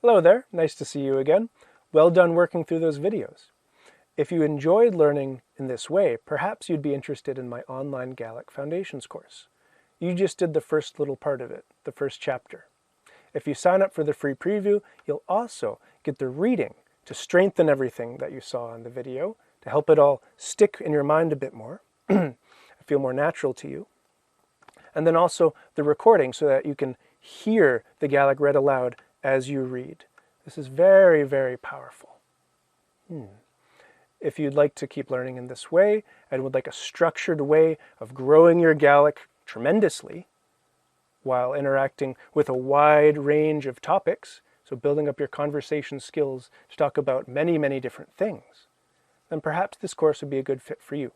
Hello there, nice to see you again. Well done working through those videos. If you enjoyed learning in this way, perhaps you'd be interested in my online Gaelic Foundations course. You just did the first little part of it, the first chapter. If you sign up for the free preview, you'll also get the reading to strengthen everything that you saw in the video, to help it all stick in your mind a bit more, feel more natural to you. And then also the recording so that you can hear the Gaelic read aloud as you read. This is very, very powerful. If you'd like to keep learning in this way and would like a structured way of growing your Gaelic tremendously while interacting with a wide range of topics, so building up your conversation skills to talk about many, many different things, then perhaps this course would be a good fit for you.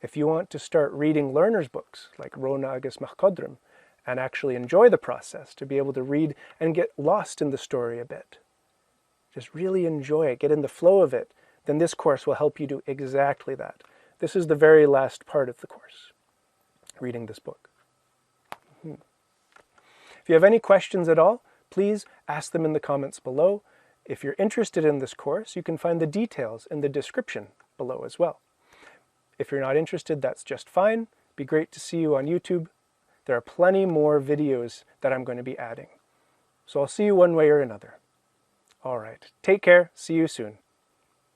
If you want to start reading learner's books like Rona agus Machcodrim and actually enjoy the process, to be able to read and get lost in the story a bit, just really enjoy it, get in the flow of it, then this course will help you do exactly that. This is the very last part of the course, reading this book. If you have any questions at all, please ask them in the comments below. If you're interested in this course, you can find the details in the description below as well. If you're not interested, that's just fine. It'd be great to see you on YouTube. There are plenty more videos that I'm going to be adding. So I'll see you one way or another. All right, take care. See you soon.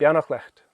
Beanach lecht.